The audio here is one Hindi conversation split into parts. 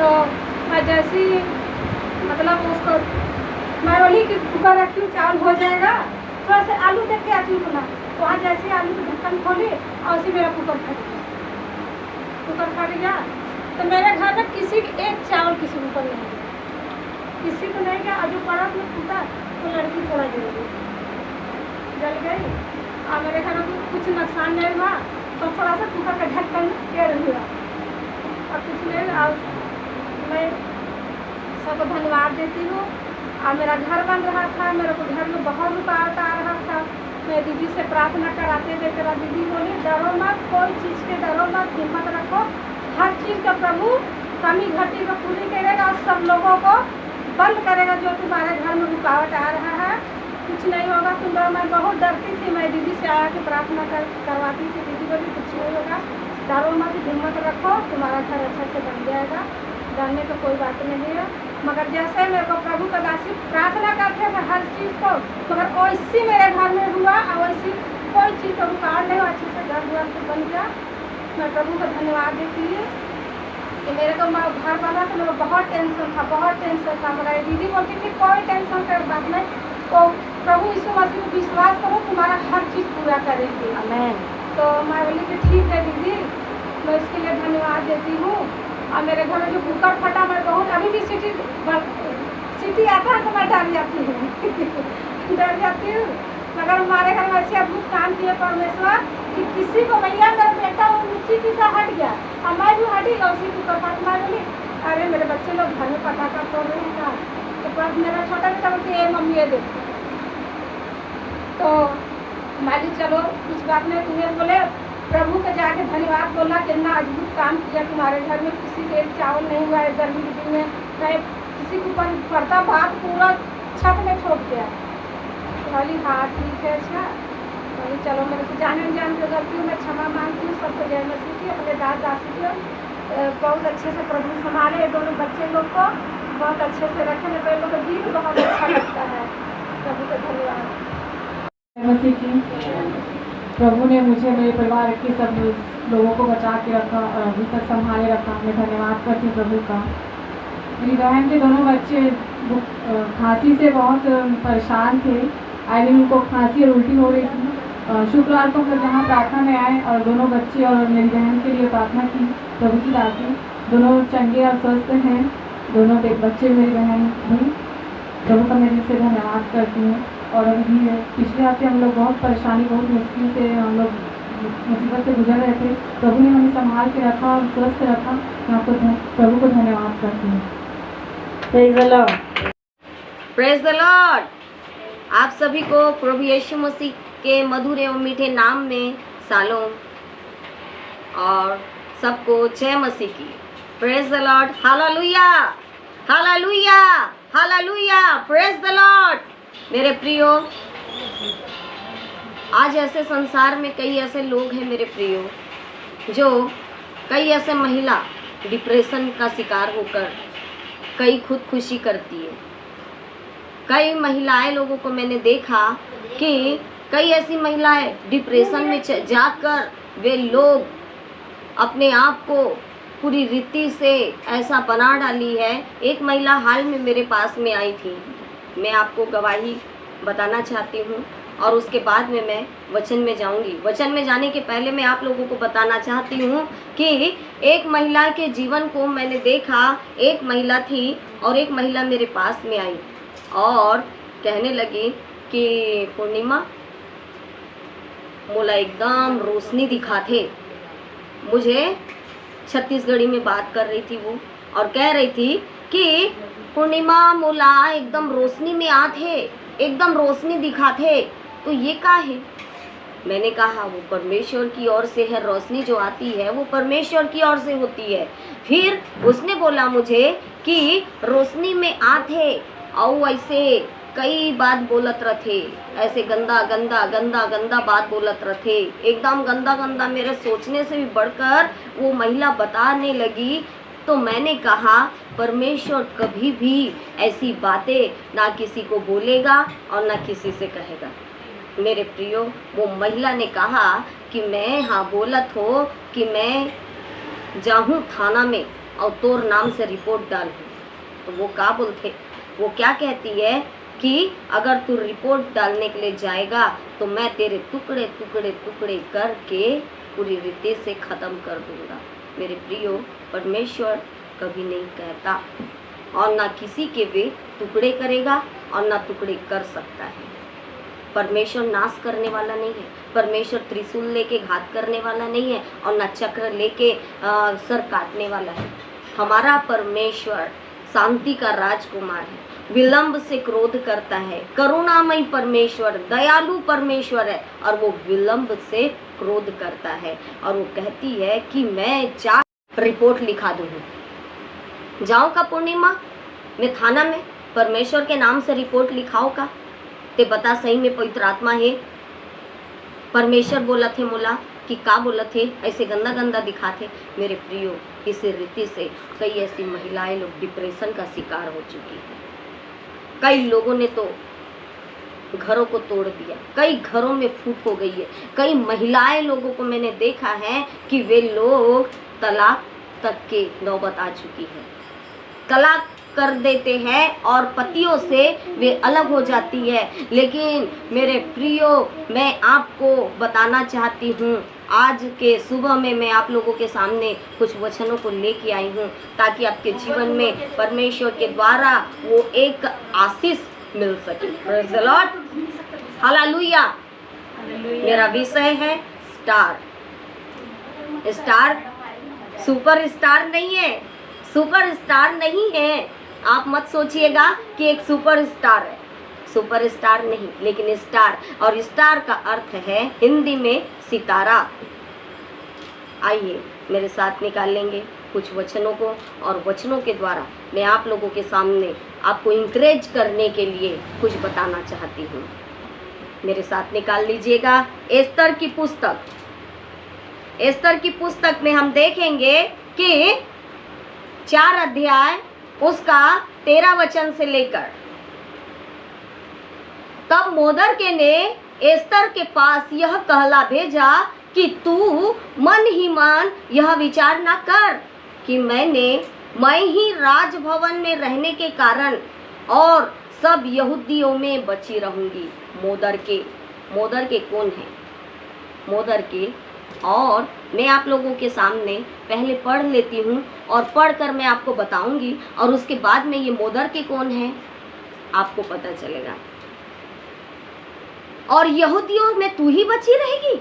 तो मैं जैसी मतलब उसको मैं बोली कि कुकर रखती हूँ, चावल हो जाएगा, थोड़ा सा आलू देख के आती हूँ बना। तो वहाँ जैसे आलू की ढक्कन खोली और उसी मेरा कुकर फट गया। तो मेरे घर में किसी एक चावल किसी को नहीं गया, किसी को नहीं गया। और जो पड़ोस में फूटा तो लड़की थोड़ा जल गई और मेरे घर में कुछ नुकसान नहीं हुआ। तो थोड़ा सा कुकर का ढक्कन टेढ़ हुआ और कुछ नहीं। और मैं सबको धन्यवाद देती हूँ। और मेरा घर बन रहा था, मेरे को घर में बहुत रुकावट आ रहा था। मैं दीदी से प्रार्थना कराते थे, तेरा दीदी बोली डरो मत, कोई चीज़ के डरो मत, हिम्मत रखो, हर चीज़ का प्रभु कमी घटी को पूरी करेगा और सब लोगों को बंद करेगा जो तुम्हारे घर में रुकावट आ रहा है। कुछ नहीं होगा। मैं बहुत डरती थी, मैं दीदी से आया के प्रार्थना करवाती थी। दीदी बोली कुछ नहीं होगा, डरो मत, हिम्मत रखो, तुम्हारा घर अच्छा से बन जाएगा, डरने का कोई बात नहीं है। मगर जैसे मेरे को प्रभु का दासी प्रार्थना करते थे हर चीज़ को, मगर वैसी मेरे घर में हुआ और वैसी कोई चीज़ का रुकावट नहीं, अच्छे से घर दुआर से बन गया। मैं प्रभु को धन्यवाद देती हूँ कि मेरे को घर बना तो मेरे बहुत टेंशन था। मगर दीदी बोलती थी कोई टेंशन का बात नहीं, तो प्रभु यीशु मसीह को विश्वास करो, तुम्हारा हर चीज़ पूरा करेंगे। आमीन। तो मैं बोली कि ठीक है दीदी, मैं इसके लिए धन्यवाद देती हूँ। और मेरे घर में जो कुकर फटा, मैं बहुत अभी भी सीटी आता है तो मैं डर जाती हूँ। मगर हमारे घर में ऐसे अद्भुत काम किए परमेश्वर कि किसी को भैया मेरा बेटा वो नीचे की सा हट गया और मैं भी हटी और उसी कुकर फट। मैं बोली अरे मेरे बच्चे लोग घर में पटाखा फोड़ रहे हैं का। तो मेरा छोटा बेटा बोलती है मम्मी ये देखो। तो माली चलो कुछ बात नहीं, तुम्हें बोले प्रभु के जाके धन्यवाद बोला कि इतना अद्भुत काम किया तुम्हारे घर में, किसी के चावल नहीं हुआ है गर्मी के दिन में, चाहे किसी के ऊपर पड़ता भात पूरा छत में छोड़ दिया। बोली हाँ ठीक है। अच्छा बोली चलो मेरे को जाने अनजान को गलती हूँ, मैं क्षमा मांगती हूँ। सबको जय मसीह की, अपने दासी को बहुत अच्छे से प्रभु संभाले, दोनों बच्चे लोग को बहुत अच्छे से रखे। मेरे लोग का दिल बहुत अच्छा लगता है। प्रभु का धन्यवाद। मसीह की प्रभु ने मुझे मेरे परिवार के सब लोगों को बचा के रखा और अभी तक संभाले रखा। मैं धन्यवाद करती हूँ प्रभु का। मेरी बहन के दोनों बच्चे खांसी से बहुत परेशान थे, आए दिन उनको खांसी और उल्टी हो रही थी। शुक्रवार को हम लोग यहाँ प्रार्थना में आए और दोनों बच्चे और मेरी बहन के लिए प्रार्थना की। प्रभु की दासी दोनों चंगे और स्वस्थ हैं, दोनों बच्चे मेरी बहन भी। प्रभु का मैं दिल से धन्यवाद करती हूँ। और अभी पिछले हफ्ते हम लोग बहुत परेशानी, बहुत मुश्किल से हम लोग मुसीबत से गुजर रहे थे। प्रभु ने हमें संभाल के रखा और स्वस्थ रखा। मैं आपको प्रभु को धन्यवाद करती हूँ। Praise the Lord, praise the Lord. आप सभी को प्रभु यीशु मसीह के मधुर एवं मीठे नाम में शालोम और सबको जय मसीह की। Praise the Lord, hallelujah hallelujah hallelujah, praise the Lord. मेरे प्रियो, आज ऐसे संसार में कई ऐसे लोग हैं मेरे प्रियो, जो कई ऐसे महिला डिप्रेशन का शिकार होकर कई खुदकुशी करती है। कई महिलाएं लोगों को मैंने देखा कि कई ऐसी महिलाएं डिप्रेशन में जाकर वे लोग अपने आप को पूरी रीति से ऐसा बना डाली है। एक महिला हाल में मेरे पास में आई थी, मैं आपको गवाही बताना चाहती हूँ और उसके बाद में मैं वचन में जाऊँगी। वचन में जाने के पहले मैं आप लोगों को बताना चाहती हूँ कि एक महिला के जीवन को मैंने देखा। एक महिला थी और एक महिला मेरे पास में आई और कहने लगी कि पूर्णिमा मोला एकदम रोशनी दिखाते। मुझे छत्तीसगढ़ी में बात कर रही थी वो और कह रही थी कि पूर्णिमा मोला एकदम रोशनी में आते, एकदम रोशनी दिखाते। तो ये क्या है? मैंने कहा वो परमेश्वर की ओर से है, रोशनी जो आती है वो परमेश्वर की ओर से होती है। फिर उसने बोला मुझे कि रोशनी में आते और ऐसे कई बात बोलत रहे, ऐसे गंदा गंदा गंदा गंदा बात बोलत रहे, एकदम गंदा गंदा। मेरे सोचने से भी बढ़कर वो महिला बताने लगी। तो मैंने कहा परमेश्वर कभी भी ऐसी बातें ना किसी को बोलेगा और ना किसी से कहेगा। मेरे प्रियो, वो महिला ने कहा कि मैं हाँ बोलत हो कि मैं जाऊँ थाना में और तोर नाम से रिपोर्ट डाल। तो वो क्या बोलते, वो क्या कहती है कि अगर तू रिपोर्ट डालने के लिए जाएगा तो मैं तेरे टुकड़े टुकड़े टुकड़े करके पूरी रीति से ख़त्म कर दूंगा। मेरे प्रियो, परमेश्वर कभी नहीं कहता और ना किसी के भी टुकड़े करेगा और ना टुकड़े कर सकता है। परमेश्वर नाश करने वाला नहीं है, परमेश्वर त्रिशूल लेके घात करने वाला नहीं है और ना चक्र लेके सर काटने वाला है। हमारा परमेश्वर शांति का राजकुमार है, विलंब से क्रोध करता है, करुणामय परमेश्वर, दयालु परमेश्वर है और वो विलंब से क्रोध करता है। और वो कहती है कि मैं जा रिपोर्ट लिखा दूँ। जाओ का पूर्णिमा, मैं थाना में परमेश्वर के नाम से रिपोर्ट लिखाओ का, ते बता सही में पवित्र आत्मा है। परमेश्वर बोला थे मोला कि का बोला थे, ऐसे गंदा गंदा दिखाते। मेरे प्रियो, इस रीति से कई ऐसी महिलाएं लोग डिप्रेशन का शिकार हो चुकी है। कई लोगों ने तो घरों को तोड़ दिया, कई घरों में फूट हो गई है। कई महिलाएं लोगों को मैंने देखा है कि वे लोग तलाक तक के नौबत आ चुकी है, तलाक कर देते हैं और पतियों से वे अलग हो जाती है। लेकिन मेरे प्रियो, मैं आपको बताना चाहती हूँ, आज के सुबह में मैं आप लोगों के सामने कुछ वचनों को लेके आई हूँ ताकि आपके जीवन में परमेश्वर के द्वारा वो एक आशीष मिल सके। Praise the Lord, hallelujah. मेरा विषय है स्टार। स्टार सुपर स्टार नहीं है, सुपर स्टार नहीं है। आप मत सोचिएगा कि एक सुपर स्टार है, सुपर स्टार नहीं, लेकिन स्टार। और स्टार का अर्थ है हिंदी में सितारा। आइए मेरे साथ निकाल लेंगे कुछ वचनों को, और वचनों के द्वारा मैं आप लोगों के सामने आपको इंकरेज करने के लिए कुछ बताना चाहती हूँ। मेरे साथ निकाल लीजिएगा एस्तर की पुस्तक। एस्तर की पुस्तक में हम देखेंगे कि 4 अध्याय उसका 13 वचन से लेकर, तब मोर्देकै ने एस्तर के पास यह कहला भेजा कि तू मन ही मन यह विचार न कर कि मैं ही राजभवन में रहने के कारण और सब यहूदियों में बची रहूंगी। मोर्देकै कौन है? मोर्देकै, और मैं आप लोगों के सामने पहले पढ़ लेती हूँ और पढ़कर मैं आपको बताऊंगी, और उसके बाद में ये मोर्देकै कौन है आपको पता चलेगा। और यहूदियों में तू ही बची रहेगी,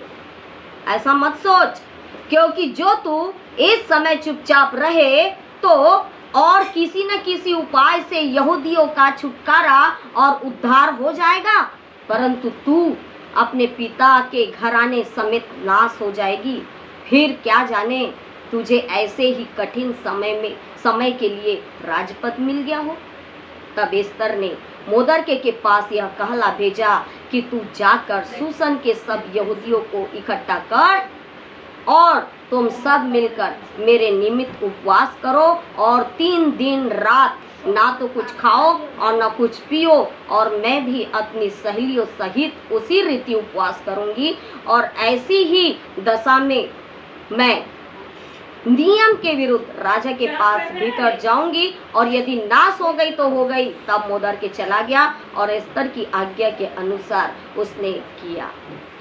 ऐसा मत सोच, क्योंकि जो तू इस समय चुपचाप रहे तो और किसी न किसी उपाय से यहूदियों का छुटकारा और उद्धार हो जाएगा, परंतु तू अपने पिता के घराने समेत नाश हो जाएगी। फिर क्या जाने तुझे ऐसे ही कठिन समय के लिए राजपद मिल गया हो। तब एस्तर ने मोर्देकै के पास यह कहला भेजा कि तू जाकर सूसन के सब यहूदियों को इकट्ठा कर और तुम सब मिलकर मेरे निमित्त उपवास करो, और 3 दिन रात ना तो कुछ खाओ और ना कुछ पियो, और मैं भी अपनी सहेलियों सहित उसी रीति उपवास करूंगी। और ऐसी ही दशा में मैं नियम के विरुद्ध राजा के पास भीतर जाऊंगी, और यदि नाश हो गई तो हो गई। तब मोर्देकै चला गया और एस्तर की आज्ञा के अनुसार उसने किया।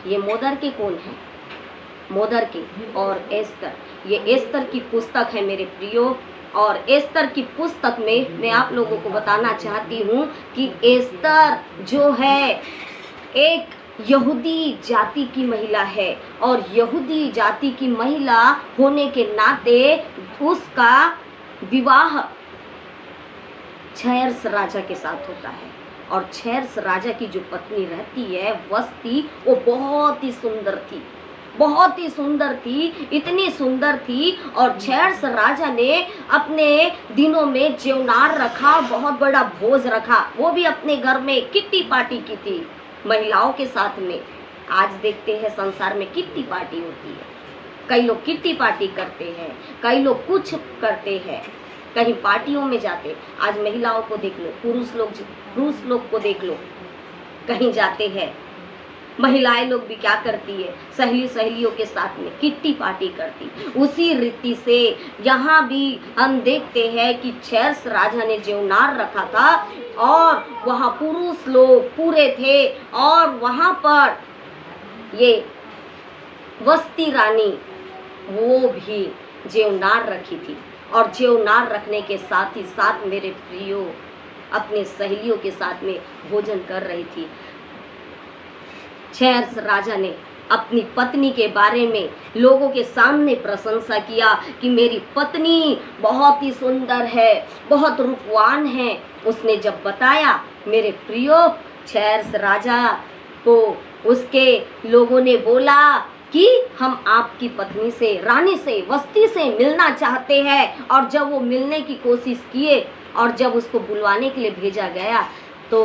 ये मोर्देकै कौन है? मोर्देकै और एस्तर, ये एस्तर की पुस्तक है मेरे प्रियो। और एस्तर की पुस्तक में मैं आप लोगों को बताना चाहती हूँ कि एस्तर जो है एक यहूदी जाति की महिला है, और यहूदी जाति की महिला होने के नाते उसका विवाह छैर्स राजा के साथ होता है। और छैर्स राजा की जो पत्नी रहती है वस्ती, वो बहुत ही सुंदर थी, बहुत ही सुंदर थी, इतनी सुंदर थी। और छैर्स राजा ने अपने दिनों में जेवनार रखा, बहुत बड़ा भोज रखा, वो भी अपने घर में किट्टी पार्टी की थी महिलाओं के साथ में। आज देखते हैं संसार में किट्टी पार्टी होती है, कई लोग किट्टी पार्टी करते हैं, कई लोग कुछ करते हैं, कहीं पार्टियों में जाते। आज महिलाओं को देख लो, पुरुष लोग को देख लो, कहीं जाते हैं महिलाएं लोग भी क्या करती है, सहेलियों के साथ में किट्टी पार्टी करती। उसी रीति से यहाँ भी हम देखते हैं कि क्षैरस राजा ने जेवनार रखा था और वहाँ पुरुष लोग पूरे थे और वहाँ पर ये वस्ती रानी वो भी जेवनार रखी थी और जेवनार रखने के साथ ही साथ मेरे प्रियो अपने सहेलियों के साथ में भोजन कर रही थी। क्षैरस राजा ने अपनी पत्नी के बारे में लोगों के सामने प्रशंसा किया कि मेरी पत्नी बहुत ही सुंदर है, बहुत रूपवान है। उसने जब बताया मेरे प्रियो, क्षैरस राजा को उसके लोगों ने बोला कि हम आपकी पत्नी से, रानी से, वस्ती से मिलना चाहते हैं। और जब वो मिलने की कोशिश किए और जब उसको बुलवाने के लिए भेजा गया तो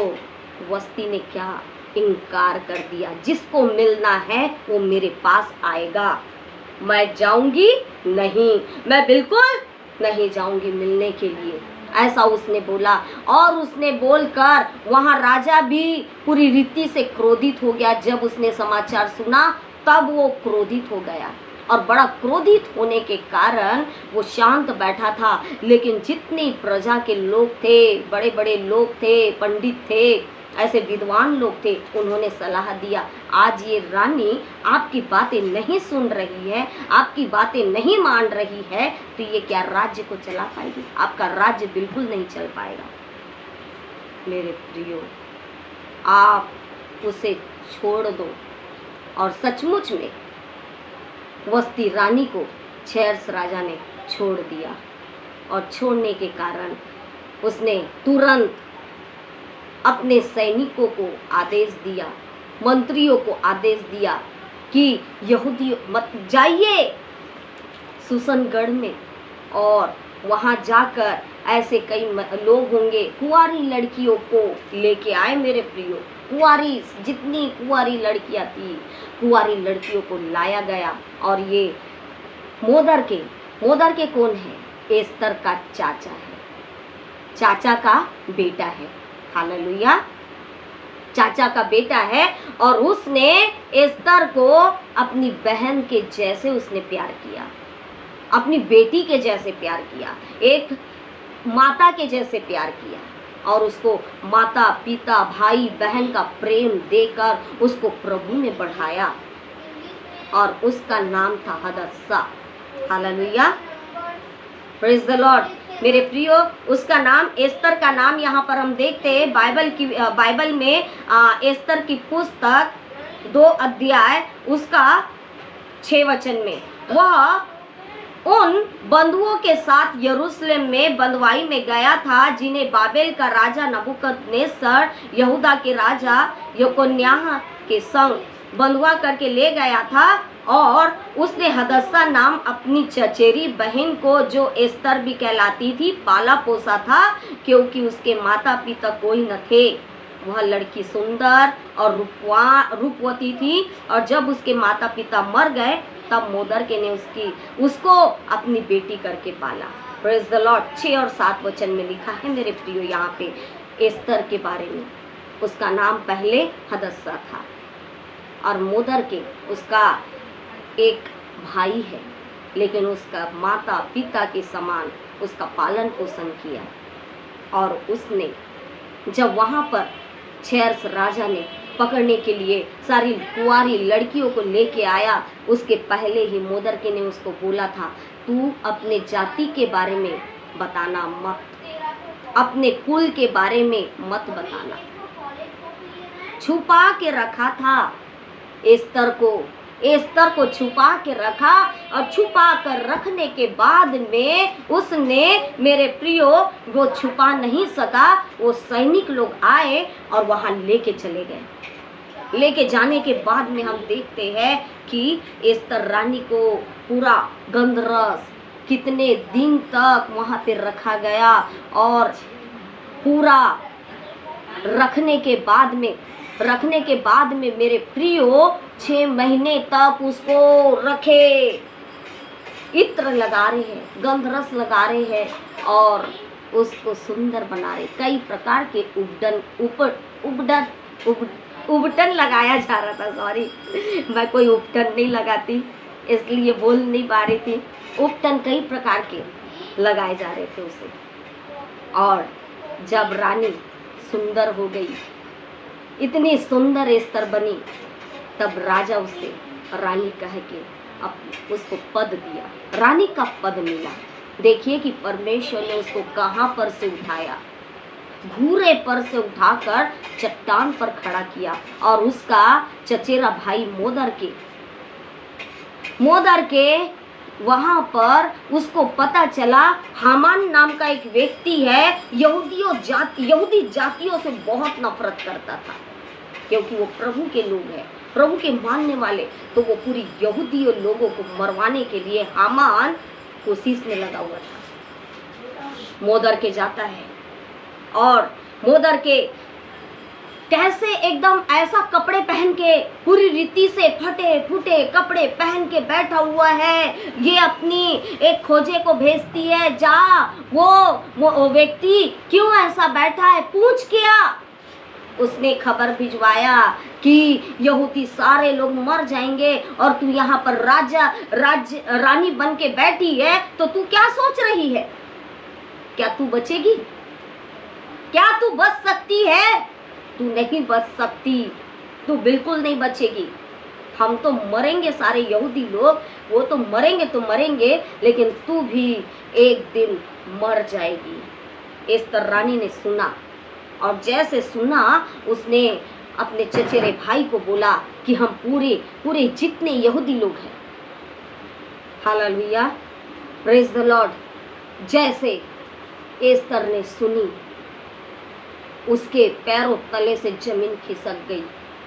वस्ती ने क्या इनकार कर दिया, जिसको मिलना है वो मेरे पास आएगा, मैं जाऊंगी नहीं, मैं बिल्कुल नहीं जाऊंगी मिलने के लिए, ऐसा उसने बोला। और उसने बोलकर वहाँ राजा भी पूरी रीति से क्रोधित हो गया। जब उसने समाचार सुना तब वो क्रोधित हो गया और बड़ा क्रोधित होने के कारण वो शांत बैठा था। लेकिन जितनी प्रजा के लोग थे, बड़े बड़े लोग थे, पंडित थे, ऐसे विद्वान लोग थे, उन्होंने सलाह दिया, आज ये रानी आपकी बातें नहीं सुन रही है, आपकी बातें नहीं मान रही है, तो ये क्या राज्य को चला पाएगी? आपका राज्य बिल्कुल नहीं चल पाएगा। मेरे प्रियो, आप उसे छोड़ दो। और सचमुच में वस्ती रानी को क्षैरस राजा ने छोड़ दिया और छोड़ने के कारण उसने तुरंत अपने सैनिकों को आदेश दिया, मंत्रियों को आदेश दिया कि यहूदी मत जाइए सुसनगढ़ में और वहाँ जाकर ऐसे कई लोग होंगे, कुंवारी लड़कियों को लेके आए। मेरे प्रियो, कुंवारी, जितनी कुंवारी लड़कियाँ थी, कुंवारी लड़कियों को लाया गया। और ये मोदर के कौन है? एस्तर का चाचा है, चाचा का बेटा है। हालेलुया, चाचा का बेटा है। और उसने एस्तर को अपनी बहन के जैसे उसने प्यार किया, अपनी बेटी के जैसे प्यार किया, एक माता के जैसे प्यार किया और उसको माता, पिता, भाई, बहन का प्रेम देकर उसको प्रभु ने बढ़ाया और उसका नाम था Hadassah. Hallelujah, praise the Lord. मेरे प्रियो, उसका नाम, एस्तर का नाम यहाँ पर हम देखते हैं बाइबल में एस्तर की पुस्तक 2 अध्याय उसका 6 वचन में, वह उन बंधुओं के साथ यरूशलेम में बंधुआई में गया था जिन्हें बाबेल का राजा नबूकदनेस्सर यहूदा के राजा यकोन्याह के संग बंधुआ करके ले गया था। और उसने हदस्सा नाम अपनी चचेरी बहन को, जो एस्तर भी कहलाती थी, पाला पोसा था, क्योंकि उसके माता पिता कोई न थे। वह लड़की सुंदर और रूपवती थी और जब उसके माता पिता मर गए तब मोदरके ने उसको अपनी बेटी करके पाला। Praise the Lord. 6 और 7 वचन में लिखा है मेरे प्रियो यहाँ पे एस्तर के बारे में। उसका नाम पहले हदस्सा था और मोदरके उसका एक भाई है, लेकिन उसका माता पिता के समान उसका पालन पोषण किया। और उसने जब वहाँ पर क्षैरस राजा ने पकड़ने के लिए सारी कुंवारी लड़कियों को लेके आया, उसके पहले ही मोदरके ने उसको बोला था, तू अपने जाति के बारे में बताना मत, अपने कुल के बारे में मत बताना। छुपा के रखा था एस्तर को छुपा के रखा और छुपा कर रखने के बाद में उसने, मेरे प्रियो, वो छुपा नहीं सका। वो सैनिक लोग आए और वहाँ लेके चले गए। लेके जाने के बाद में हम देखते हैं कि एस्तर रानी को पूरा गंधरस कितने दिन तक वहाँ पे रखा गया और पूरा रखने के बाद में मेरे प्रियो 6 महीने तक उसको रखे, इत्र लगा रहे हैं, गंधरस लगा रहे हैं और उसको सुंदर बना रहे। कई प्रकार के उबटन लगाया जा रहा था। सॉरी, मैं कोई उबटन नहीं लगाती, इसलिए बोल नहीं पा रही थी। उबटन कई प्रकार के लगाए जा रहे थे उसे। और जब रानी सुंदर हो गई, इतनी सुंदर स्तर बनी, तब राजा उसे रानी कह के अब उसको पद दिया, रानी का पद मिला। देखिए कि परमेश्वर ने उसको कहाँ पर से उठाया, घूरे पर से उठाकर चट्टान पर खड़ा किया। और उसका चचेरा भाई मोदर के वहाँ पर उसको पता चला हामान नाम का एक व्यक्ति है, यहूदी जातियों से बहुत नफरत करता था, क्योंकि वो प्रभु के लोग हैं, प्रभु के मानने वाले। तो वो पूरी यहूदी लोगों को मरवाने के लिए हामान कोशिश में लगा हुआ था। मोदर के जाता है और मोदर के कैसे एकदम ऐसा कपड़े पहन के, पूरी रीति से फटे फूटे कपड़े पहन के बैठा हुआ है। ये अपनी एक खोजे को भेजती है, जा वो व्यक्ति क्यों ऐसा बैठा है, पूछ क्या। उसने खबर भिजवाया कि यहूदी सारे लोग मर जाएंगे और तू यहाँ पर रानी बन के बैठी है, तो तू क्या सोच रही है? क्या तू बचेगी? क्या तू बच सकती है? तू नहीं बच सकती, तू बिल्कुल नहीं बचेगी। हम तो मरेंगे, सारे यहूदी लोग, वो तो मरेंगे, लेकिन तू भी एक दिन मर जाएगी। एस्तर रानी ने सुना, और जैसे सुना उसने अपने चचेरे भाई को बोला कि हम पूरे जितने यहूदी लोग हैं, हालेलुया, प्रेज द लॉर्ड। जैसे एस्तर ने सुनी, उसके पैरों तले से जमीन खिसक गई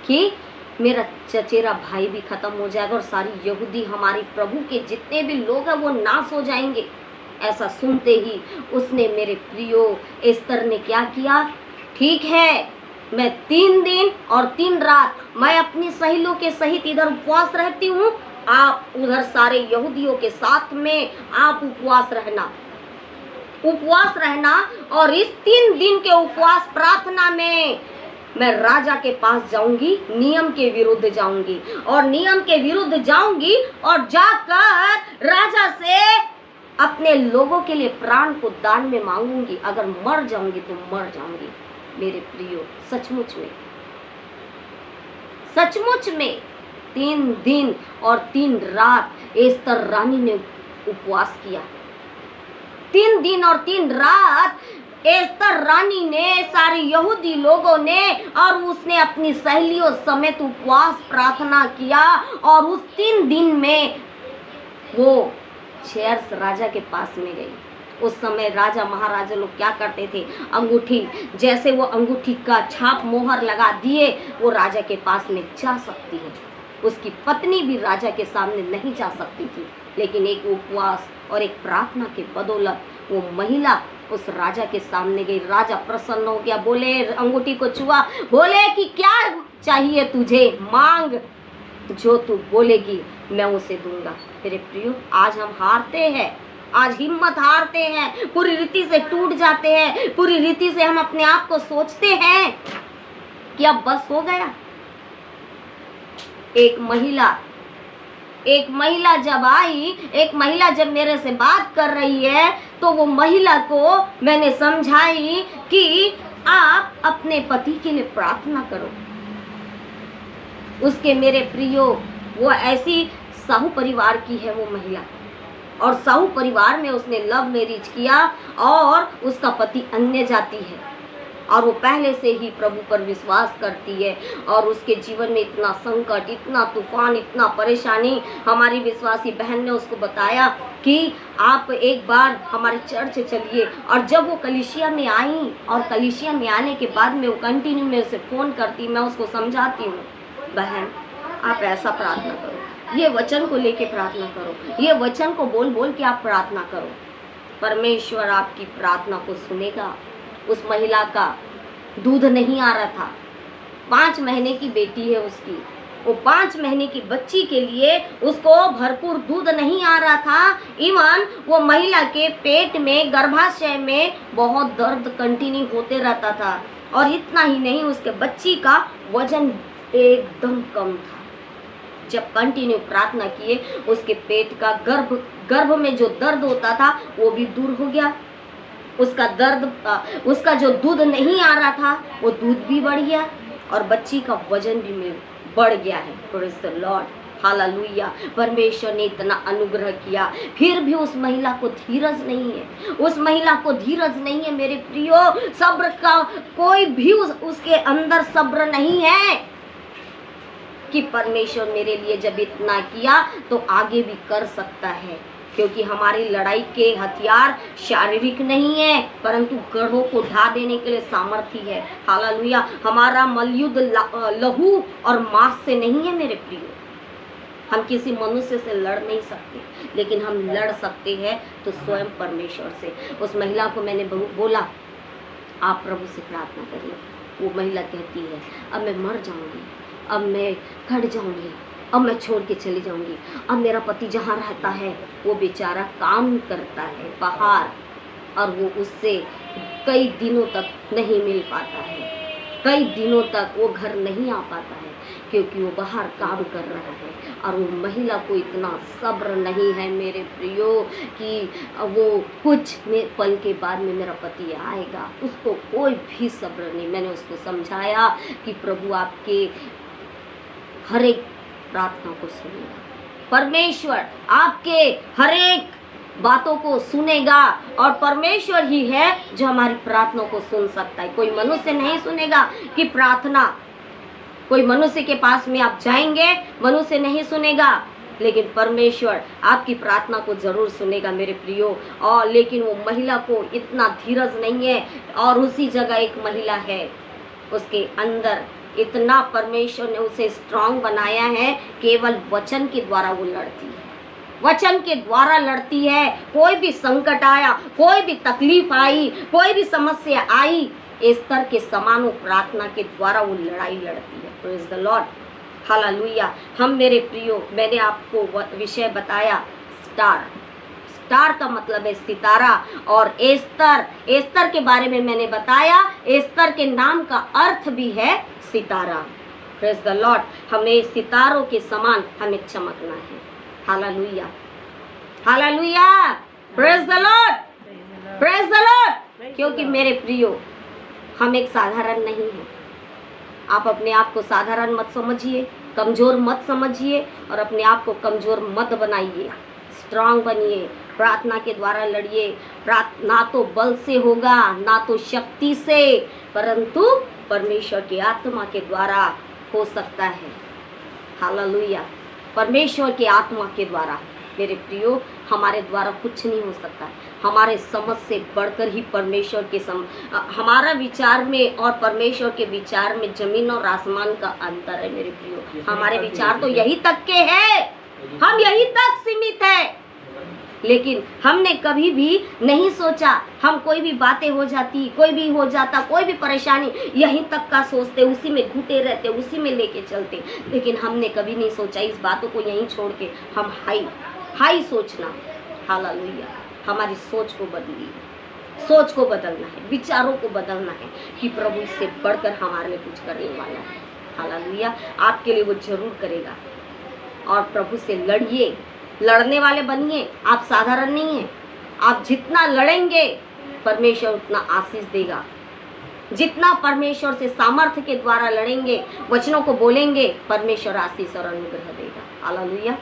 कि मेरा चचेरा भाई भी खत्म हो जाएगा और सारी यहूदी, हमारी प्रभु के जितने भी लोग हैं, वो नाश हो जाएंगे। ऐसा सुनते ही उसने, मेरे प्रियो, एस्तर ने क्या किया? ठीक है, मैं 3 दिन और 3 रात मैं अपनी सहेलियों के सहित इधर उपवास रहती हूँ, आप उधर सारे यहूदियों के साथ में आप उपवास रहना। और इस 3 दिन के उपवास प्रार्थना में मैं राजा के पास जाऊंगी, नियम के विरुद्ध जाऊंगी, और नियम के विरुद्ध जाऊंगी और जाकर राजा से अपने लोगों के लिए प्राण को दान में मांगूंगी। अगर मर जाऊंगी तो मर जाऊंगी। मेरे प्रियो, सचमुच में 3 दिन और 3 रात एस्तर रानी ने उपवास किया। 3 दिन और 3 रात एस्तर रानी ने, सारे यहूदी लोगों ने, और उसने अपनी सहेलियों समेत उपवास प्रार्थना किया। और उस 3 दिन में वो शेर्स राजा के पास में गई। उस समय राजा महाराजा लोग क्या करते थे, अंगूठी, जैसे वो अंगूठी का छाप मोहर लगा दिए, वो राजा के पास में जा सकती है। उसकी पत्नी भी राजा के सामने नहीं जा सकती थी, लेकिन एक उपवास और एक प्रार्थना के बदौलत वो महिला उस राजा के सामने गई। राजा प्रसन्न हो गया, बोले, अंगूठी को छुआ, बोले कि क्या चाहिए तुझे, मांग, जो तू बोलेगी मैं उसे दूंगा। मेरे प्रियो, आज हम हारते हैं, आज हिम्मत हारते हैं, पूरी रीति से टूट जाते हैं, पूरी रीति से हम अपने आप को सोचते हैं कि अब बस हो गया। एक महिला जब आई, एक महिला जब मेरे से बात कर रही है, तो वो महिला को मैंने समझाई कि आप अपने पति के लिए प्रार्थना करो। उसके, मेरे प्रियो, वो ऐसी साहू परिवार की है वो महिला, और साहू परिवार में उसने लव मैरिज किया, और उसका पति अन्य जाति है, और वो पहले से ही प्रभु पर विश्वास करती है। और उसके जीवन में इतना संकट, इतना तूफान, इतना परेशानी। हमारी विश्वासी बहन ने उसको बताया कि आप एक बार हमारे चर्च चलिए। और जब वो कलीसिया में आई, और कलीसिया में आने के बाद में वो कंटिन्यू मेरे से फ़ोन करती, मैं उसको समझाती हूँ, बहन आप ऐसा प्रार्थना करो, ये वचन को लेके प्रार्थना करो, ये वचन को बोल बोल के आप प्रार्थना करो, परमेश्वर आपकी प्रार्थना को सुनेगा। उस महिला का दूध नहीं आ रहा था, 5 महीने की बेटी है उसकी, वो 5 महीने की बच्ची के लिए उसको भरपूर दूध नहीं आ रहा था। इवन वो महिला के पेट में, गर्भाशय में बहुत दर्द कंटिन्यू होते रहता था। और इतना ही नहीं, उसके बच्ची का वजन एकदम कम था। जब कंटिन्यू प्रार्थना किए, उसके पेट का गर्भ में जो दर्द होता था वो भी दूर हो गया। उसका दर्द, उसका जो दूध नहीं आ रहा था वो दूध भी बढ़ गया और बच्ची का वजन भी बढ़ गया है। Praise the Lord, hallelujah. परमेश्वर ने इतना अनुग्रह किया, फिर भी उस महिला को धीरज नहीं है, उस महिला को धीरज नहीं है मेरे प्रियो। सब्र का कोई भी उसके अंदर सब्र नहीं है कि परमेश्वर मेरे लिए जब इतना किया तो आगे भी कर सकता है, क्योंकि हमारी लड़ाई के हथियार शारीरिक नहीं है परंतु गढ़ों को ढा देने के लिए सामर्थ्य है। हालेलुया। हमारा मलयुद्ध लहू और मांस से नहीं है मेरे प्रियो। हम किसी मनुष्य से लड़ नहीं सकते, लेकिन हम लड़ सकते हैं तो स्वयं परमेश्वर से। उस महिला को मैंने बोला आप प्रभु से प्रार्थना करिए। वो महिला कहती है अब मैं मर जाऊंगी, अब मैं कट जाऊंगी, अब मैं छोड़ के चली जाऊंगी। अब मेरा पति जहाँ रहता है वो बेचारा काम करता है बाहर और वो उससे कई दिनों तक नहीं मिल पाता है, कई दिनों तक वो घर नहीं आ पाता है क्योंकि वो बाहर काम कर रहा है। और वो महिला को इतना सब्र नहीं है मेरे प्रियो कि वो कुछ पल के बाद में मेरा पति आएगा, उसको कोई भी सब्र नहीं। मैंने उसको समझाया कि प्रभु आपके हर एक प्रार्थना को सुनेगा, परमेश्वर आपके हर एक बातों को सुनेगा और परमेश्वर ही है जो हमारी प्रार्थना को सुन सकता है। कोई मनुष्य नहीं सुनेगा कि प्रार्थना, कोई मनुष्य के पास में आप जाएंगे मनुष्य नहीं सुनेगा, लेकिन परमेश्वर आपकी प्रार्थना को जरूर सुनेगा मेरे प्रियो। और लेकिन वो महिला को इतना धीरज नहीं है और उसी जगह एक महिला है, उसके अंदर इतना परमेश्वर ने उसे स्ट्रांग बनाया है, केवल वचन के द्वारा वो लड़ती है, वचन के द्वारा लड़ती है। कोई भी संकट आया, कोई भी तकलीफ आई, कोई भी समस्या आई, एस्तर के समान वो प्रार्थना के द्वारा वो लड़ाई लड़ती है। Praise the Lord, hallelujah. हम मेरे प्रियो, मैंने आपको विषय बताया स्टार। स्टार का मतलब है सितारा और एस्तर के बारे में मैंने बताया, एस्तर के नाम का अर्थ भी है सितारा। प्रेज़ द लॉर्ड, हमें सितारों के समान हमें चमकना है। Hallelujah, hallelujah, praise the Lord, praise the Lord. क्योंकि मेरे प्रियो हम एक साधारण नहीं है। आप अपने आप को साधारण मत समझिए, कमज़ोर मत समझिए और अपने आप को कमज़ोर मत बनाइए। स्ट्रांग बनिए, प्रार्थना के द्वारा लड़िए। ना तो बल से होगा, ना तो शक्ति से, परंतु परमेश्वर की आत्मा के द्वारा हो सकता है। हालेलुया, परमेश्वर की आत्मा के द्वारा मेरे प्रियो, हमारे द्वारा कुछ नहीं हो सकता। हमारे समझ से बढ़कर ही परमेश्वर के हमारा विचार में और परमेश्वर के विचार में जमीन और आसमान का अंतर है मेरे प्रियो। हमारे विचार तो यही तक के हैं, हम यही तक सीमित है, लेकिन हमने कभी भी नहीं सोचा, हम कोई भी बातें हो जाती, कोई भी हो जाता, कोई भी परेशानी यहीं तक का सोचते, उसी में घुटे रहते, उसी में लेके चलते। लेकिन हमने कभी नहीं सोचा इस बातों को यहीं छोड़ के हम हाई सोचना। हालेलुया, हमारी सोच को बदलिए, सोच को बदलना है, विचारों को बदलना है कि प्रभु इससे बढ़कर हमारे लिए कुछ करने वाला है। हालेलुया, आपके लिए वो जरूर करेगा। और प्रभु से लड़िए, लड़ने वाले बनिए। आप साधारण नहीं हैं। आप जितना लड़ेंगे परमेश्वर उतना आशीष देगा। जितना परमेश्वर से सामर्थ्य के द्वारा लड़ेंगे, वचनों को बोलेंगे, परमेश्वर आशीष और अनुग्रह देगा। Hallelujah,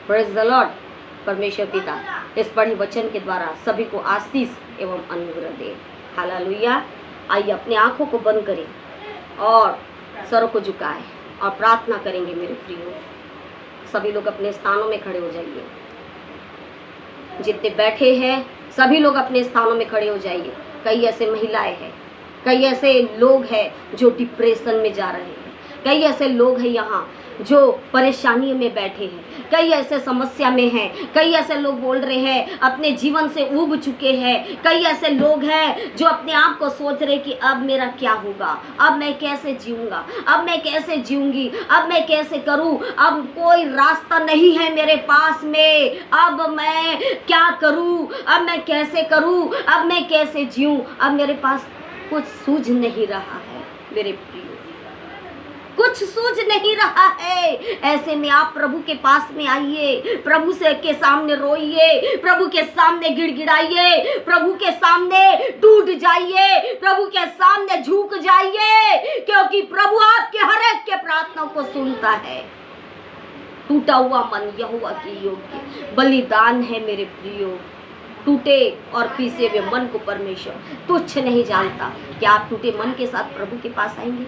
praise the Lord. परमेश्वर पिता इस पढ़े वचन के द्वारा सभी को आशीष एवं अनुग्रह दे। हालेलुया। आइए अपनी आंखों को बंद करें और सरों को झुकाएं और प्रार्थना करेंगे मेरे प्रियो। सभी लोग अपने स्थानों में खड़े हो जाइए। जितने बैठे हैं सभी लोग अपने स्थानों में खड़े हो जाइए। कई ऐसे महिलाएं हैं, कई ऐसे लोग हैं जो डिप्रेशन में जा रहे हैं, कई ऐसे लोग हैं यहाँ जो परेशानी में बैठे हैं, कई ऐसे समस्या में हैं, कई ऐसे लोग बोल रहे हैं अपने जीवन से ऊब चुके हैं, कई ऐसे लोग हैं जो अपने आप को सोच रहे कि अब मेरा क्या होगा, अब मैं कैसे जीऊँगा, अब मैं कैसे जीऊँगी, अब मैं कैसे करूँ, अब कोई रास्ता नहीं है मेरे पास में, अब मैं क्या करूँ, अब मैं कैसे करूँ, अब मैं कैसे जीऊँ, अब मेरे पास कुछ सूझ नहीं रहा है मेरे प्रिय। कुछ सूझ नहीं रहा है, ऐसे में आप प्रभु के पास में आइए, प्रभु से के सामने रोइए, प्रभु के सामने गिड़गिड़ाइए, प्रभु के सामने टूट जाइए, प्रभु के सामने झुक जाइए, क्योंकि प्रभु आपके हर एक के प्रार्थना को सुनता है। टूटा हुआ मन यहोवा के योग्य बलिदान है मेरे प्रियो। टूटे और पीसे हुए मन को परमेश्वर तुच्छ नहीं जानता। क्या आप टूटे मन के साथ प्रभु के पास आएंगे?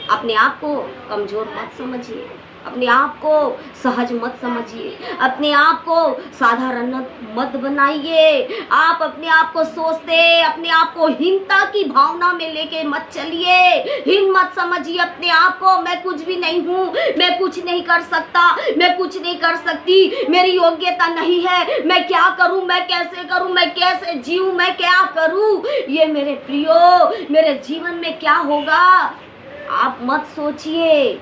अपने आप को कमजोर मत समझिए, अपने आप को सहज मत समझिए, अपने आप को साधारण मत बनाइए। आप अपने आप को सोचते, अपने आप को हीनता की भावना में लेके मत चलिए। हीन मत समझिए अपने आप को, मैं कुछ भी नहीं हूँ, मैं कुछ नहीं कर सकता, मैं कुछ नहीं कर सकती, मेरी योग्यता नहीं है, मैं क्या करूँ, मैं कैसे करूँ, मैं कैसे जीऊँ, मैं क्या करूँ, ये मेरे प्रियो मेरे जीवन में क्या होगा आप मत सोचिए।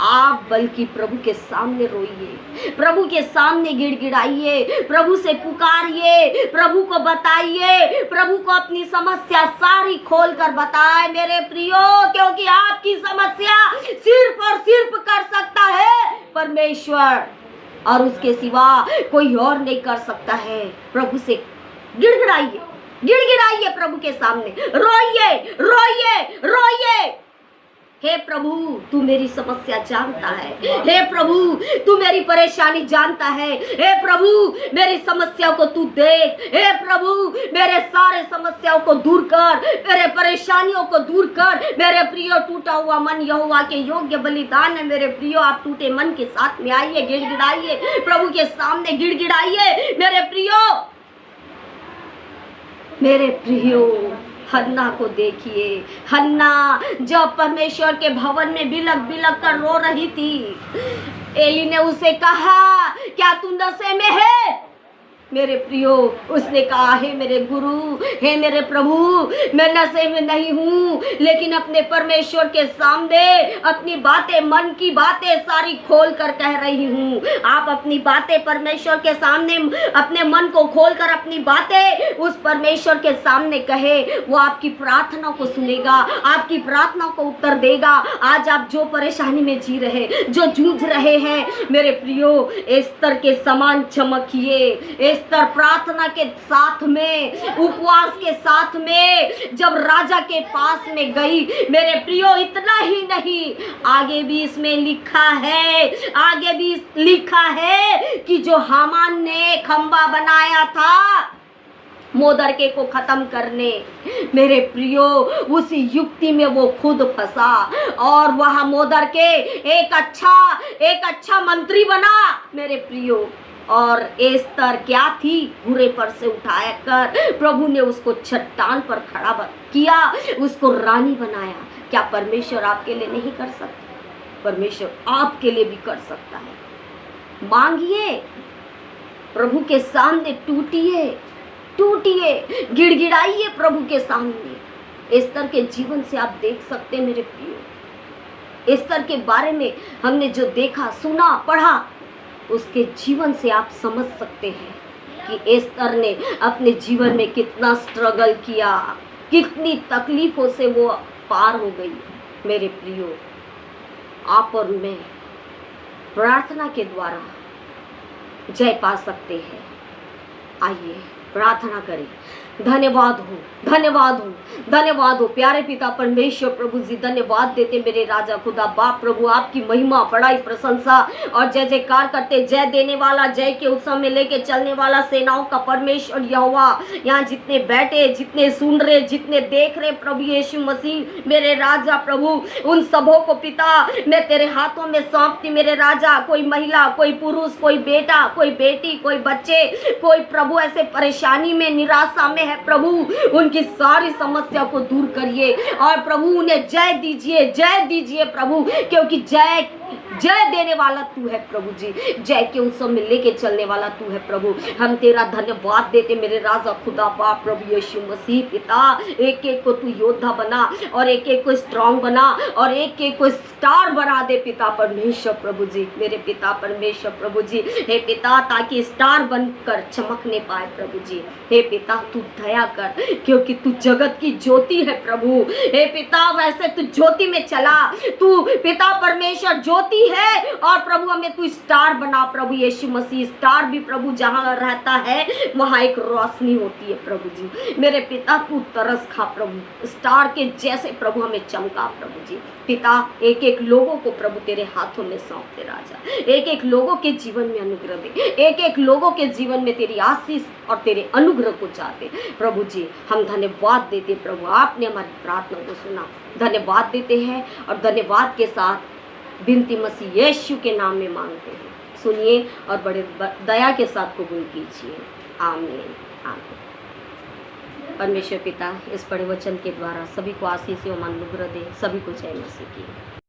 आप बल्कि प्रभु के सामने रोइए, प्रभु के सामने गिड़गिड़ाइए, प्रभु से पुकारिए, प्रभु को बताइए, प्रभु को अपनी समस्या सारी खोल कर बताए मेरे प्रियो, क्योंकि आपकी समस्या सिर्फ और सिर्फ कर सकता है परमेश्वर, और उसके सिवा कोई और नहीं कर सकता है। प्रभु से गिड़गिड़ाइए, गिड़गिड़ाइए प्रभु के सामने, रोइए रोइए रोइए। हे प्रभु तू मेरी समस्या जानता है, हे प्रभु तू मेरी परेशानी जानता है, हे प्रभु मेरी समस्या को तू देख, हे प्रभु मेरे सारे समस्याओं को दूर कर, मेरे परेशानियों को दूर कर। मेरे प्रियो टूटा हुआ मन यहोवा के योग्य बलिदान है। मेरे प्रियो आप टूटे मन के साथ में आइए, गिड़गिड़ाइए, प्रभु के सामने गिड़गिड़ाइए मेरे प्रियो। मेरे प्रियो हन्ना को देखिए, हन्ना जब परमेश्वर के भवन में बिलक बिलक कर रो रही थी, एली ने उसे कहा क्या तू नशे में है? मेरे प्रियो उसने कहा हे मेरे गुरु, हे मेरे प्रभु, मैं नशे में नहीं हूँ, लेकिन अपने परमेश्वर के सामने अपनी बातें, मन की बातें सारी खोल कर कह रही हूँ। आप अपनी बातें परमेश्वर के सामने, अपने मन को खोल कर अपनी बातें उस परमेश्वर के सामने कहे, वो आपकी प्रार्थना को सुनेगा, आपकी प्रार्थना को उत्तर देगा। आज आप जो परेशानी में जी रहे, जो जूझ रहे हैं, मेरे प्रियो एस्तर के समान चमकिए। एस्तर प्रार्थना के साथ में, उपवास के साथ में जब राजा के पास में गई, मेरे प्रियो इतना ही नहीं, आगे भी इसमें लिखा है, आगे भी लिखा है कि जो हामान ने खंबा बनाया था मोदरके को खत्म करने, मेरे प्रियो उसी युक्ति में वो खुद फंसा और वह मोदरके एक अच्छा मंत्री बना मेरे प्रियो। और एस्तर क्या थी, बुरे पर से उठाया कर प्रभु ने उसको चट्टान पर खड़ा किया, उसको रानी बनाया। क्या परमेश्वर आपके लिए नहीं कर सकता? परमेश्वर आपके लिए भी कर सकता है। मांगिए, प्रभु के सामने टूटिए, टूटिए, गिड़गिड़ाइए प्रभु के सामने। एस्तर के जीवन से आप देख सकते हैं मेरे प्रियो, एस्तर के बारे में हमने जो देखा, सुना, पढ़ा, उसके जीवन से आप समझ सकते हैं कि एस्तर ने अपने जीवन में कितना स्ट्रगल किया, कितनी तकलीफों से वो पार हो गई। मेरे प्रियो आप और मैं प्रार्थना के द्वारा जय पा सकते हैं। आइए प्रार्थना करें। धन्यवाद हो, धन्यवाद हो, धन्यवाद हो प्यारे पिता परमेश्वर प्रभु जी, धन्यवाद देते मेरे राजा खुदा बाप प्रभु, आपकी महिमा, बड़ाई, प्रशंसा और जय जयकार करते। जय देने वाला, जय के उत्सव में लेके चलने वाला सेनाओं का परमेश्वर यहोवा, यहाँ जितने बैठे, जितने सुन रहे, जितने देख रहे प्रभु यीशु मसीह मेरे राजा प्रभु, उन सबों को पिता मैं तेरे हाथों में सौंपती मेरे राजा। कोई महिला, कोई पुरुष, कोई बेटा, कोई बेटी, कोई बच्चे, कोई प्रभु ऐसे परेशानी में, निराशा में है प्रभु, उनकी सारी समस्या को दूर करिए और प्रभु उन्हें जय दीजिए, जय दीजिए प्रभु, क्योंकि जय जय देने वाला तू है प्रभु जी, जय के उत्सव में लेके चलने वाला तू है प्रभु। हम तेरा धन्यवाद देते मेरे राजा खुदा बाप प्रभु यीशु मसीह पिता। एक एक को तू योद्धा बना और एक एक को स्ट्रांग बना और एक एक को स्टार बना दे पिता परमेश्वर प्रभु जी, मेरे पिता परमेश्वर प्रभु जी। हे पिता, ताकि स्टार बनकर चमकने पाए प्रभु जी। हे पिता, तू दया कर, क्योंकि तू जगत की ज्योति है प्रभु। हे पिता, वैसे तू ज्योति में चला, तू पिता परमेश्वर ज्योति है और प्रभु हमें तू स्टार बना प्रभु यीशु मसीह। स्टार भी प्रभु जहाँ रहता है वहाँ एक रोशनी होती है प्रभु जी। मेरे पिता, तू तरस खा प्रभु, स्टार के जैसे प्रभु हमें चमका प्रभु जी। पिता, एक एक लोगों को प्रभु तेरे हाथों में सौंप दे राजा, एक एक लोगों के जीवन में अनुग्रह दे, एक एक लोगों के जीवन में तेरी आशीष और तेरे अनुग्रह को चाहते प्रभु जी। हम धन्यवाद देते प्रभु, आपने हमारी प्रार्थना को सुना, धन्यवाद देते हैं और धन्यवाद के साथ विनती मसीह यीशु के नाम में मांगते हैं। सुनिए और बड़े दया के साथ कबूल कीजिए। आमीन आमीन। परमेश्वर पिता, इस बड़े वचन के द्वारा सभी को आशीष एवं अनुग्रह दे, सभी को जय मसीह की।